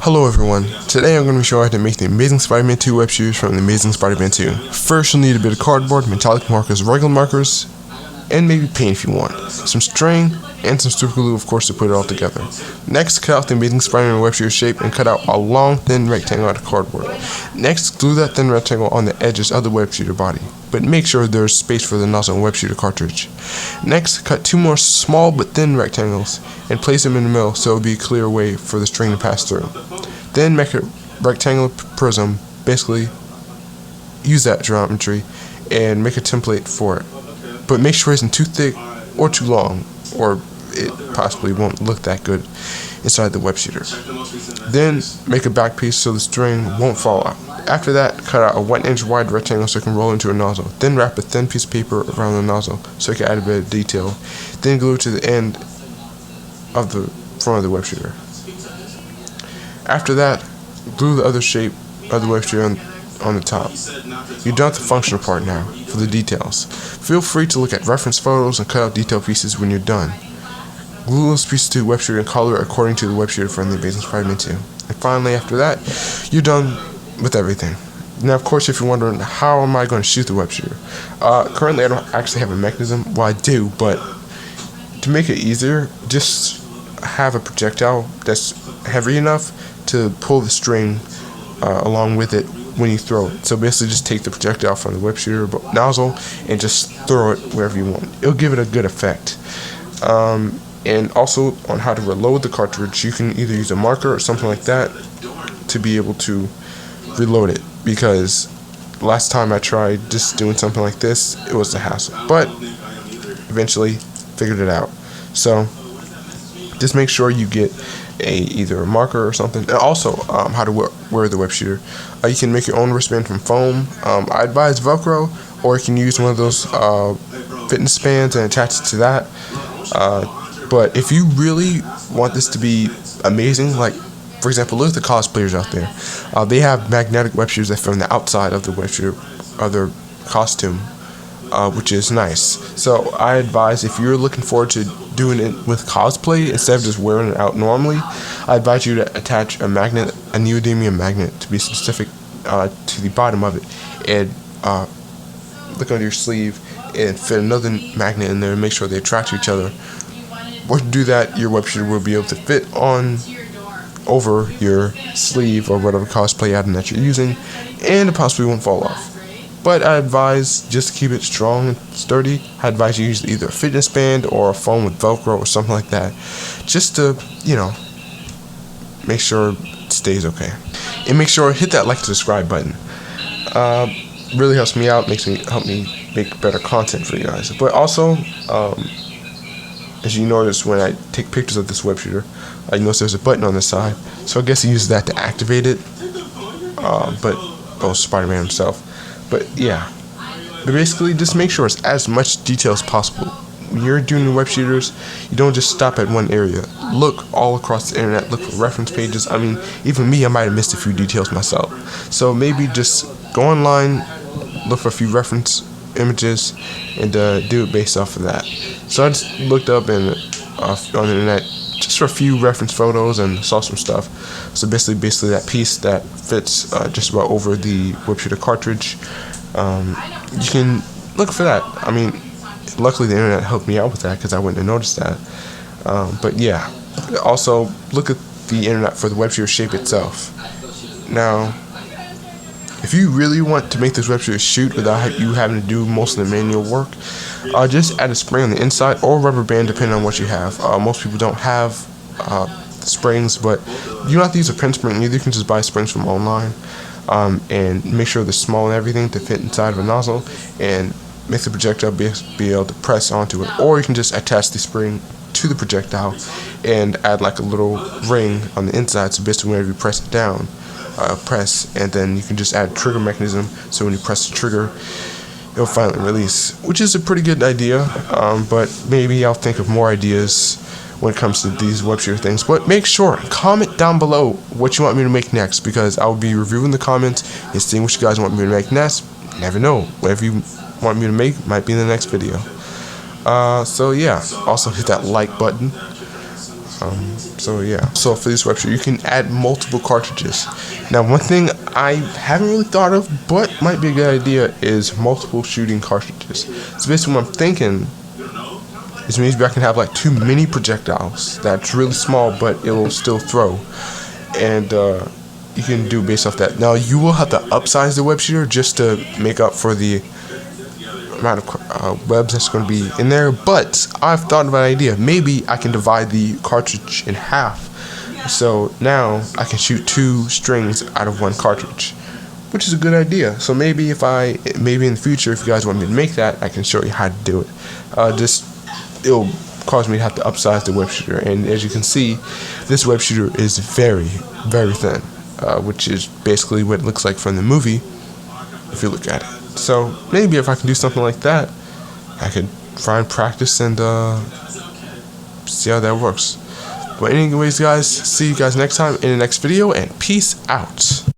Hello everyone, today I'm going to show you how to make the Amazing Spider-Man 2 web shooters from the Amazing Spider-Man 2. First you'll need a bit of cardboard, metallic markers, regular markers, and maybe paint if you want. Some string, and some super glue of course to put it all together. Next, cut out the Amazing Spider-Man web shooter shape and cut out a long thin rectangle out of cardboard. Next, glue that thin rectangle on the edges of the web shooter body, but make sure there's space for the nozzle and web shooter cartridge. Next, cut two more small but thin rectangles and place them in the middle so it will be a clear way for the string to pass through. Then make a rectangular prism, basically use that geometry and make a template for it. But make sure it isn't too thick or too long, or it possibly won't look that good inside the web shooter. Then make a back piece so the string won't fall out. After that, cut out a 1 inch wide rectangle so it can roll into a nozzle. Then wrap a thin piece of paper around the nozzle so it can add a bit of detail. Then glue it to the end of the front of the web shooter. After that, glue the other shape of the web shooter on the top. You're done with the functional part now. For the details, feel free to look at reference photos and cut out detail pieces when you're done. Glue those pieces to the web shooter and color it according to the web shooter from the Amazing Spider-Man 2. And finally, after that, you're done with everything. Now, of course, if you're wondering how am I going to shoot the web shooter, currently I don't actually have a mechanism. Well, I do, but to make it easier, just have a projectile that's heavy enough to pull the string along with it when you throw it. So basically just take the projectile from the web shooter nozzle and just throw it wherever you want. It'll give it a good effect. And also on how to reload the cartridge, you can either use a marker or something like that to be able to reload it, because last time I tried just doing something like this, it was a hassle, but eventually figured it out. So just make sure you get either a marker or something. And also how to wear the web shooter. You can make your own wristband from foam. I advise Velcro, or you can use one of those fitness bands and attach it to that. But if you really want this to be amazing, like for example, look at the cosplayers out there. They have magnetic web shooters that fit on the outside of the web shooter of their costume, which is nice. So I advise, if you're looking forward to doing it with cosplay instead of just wearing it out normally, I advise you to attach a magnet, a neodymium magnet, to be specific, to the bottom of it, and look under your sleeve and fit another magnet in there and make sure they attract to each other. Once you do that, your web shooter will be able to fit on over your sleeve or whatever cosplay item that you're using, and it possibly won't fall off. But I advise just to keep it strong and sturdy. I advise you use either a fitness band or a foam with Velcro or something like that, just to, make sure it stays okay. And make sure to hit that like and subscribe button. Really helps me out, help me make better content for you guys. But also, as you notice when I take pictures of this web shooter, you notice there's a button on the side. So I guess he uses that to activate it. Spider-Man himself. But yeah, basically just make sure it's as much detail as possible. When you're doing the web shooters, you don't just stop at one area. Look all across the internet, look for reference pages. I mean, even me, I might have missed a few details myself. So maybe just go online, look for a few reference images, and do it based off of that. So I just looked up on the internet just for a few reference photos and saw some stuff. So basically that piece that fits just about over the web shooter cartridge, you can look for that. I mean, luckily the internet helped me out with that because I wouldn't have noticed that. But yeah, also look at the internet for the web shooter shape itself. Now, if you really want to make this web shooter shoot without you having to do most of the manual work, just add a spring on the inside or a rubber band depending on what you have. Most people don't have springs, but you don't have to use a pin spring either. You can just buy springs from online, and make sure they're small and everything to fit inside of a nozzle, and make the projectile be able to press onto it. Or you can just attach the spring to the projectile and add like a little ring on the inside, so basically whenever you press it down, and then you can just add a trigger mechanism, so when you press the trigger it'll finally release, which is a pretty good idea. But maybe I'll think of more ideas when it comes to these web shooter things. But make sure, comment down below what you want me to make next, because I'll be reviewing the comments and seeing what you guys want me to make next. Never know, whatever you want me to make might be in the next video. So yeah, also hit that like button. So yeah. So for this web shooter, you can add multiple cartridges. Now, one thing I haven't really thought of, but might be a good idea, is multiple shooting cartridges. So basically, what I'm thinking is maybe I can have like 2 mini projectiles that's really small, but it will still throw, and you can do based off that. Now, you will have to upsize the web shooter just to make up for the amount of webs that's going to be in there, but I've thought of an idea. Maybe I can divide the cartridge in half, so now I can shoot 2 strings out of 1 cartridge, which is a good idea. So maybe in the future, if you guys want me to make that, I can show you how to do it. It'll cause me to have to upsize the web shooter, and as you can see, this web shooter is very, very thin, which is basically what it looks like from the movie if you look at it. So maybe if I can do something like that, I could try and practice and see how that works. But anyways, guys, see you guys next time in the next video, and peace out.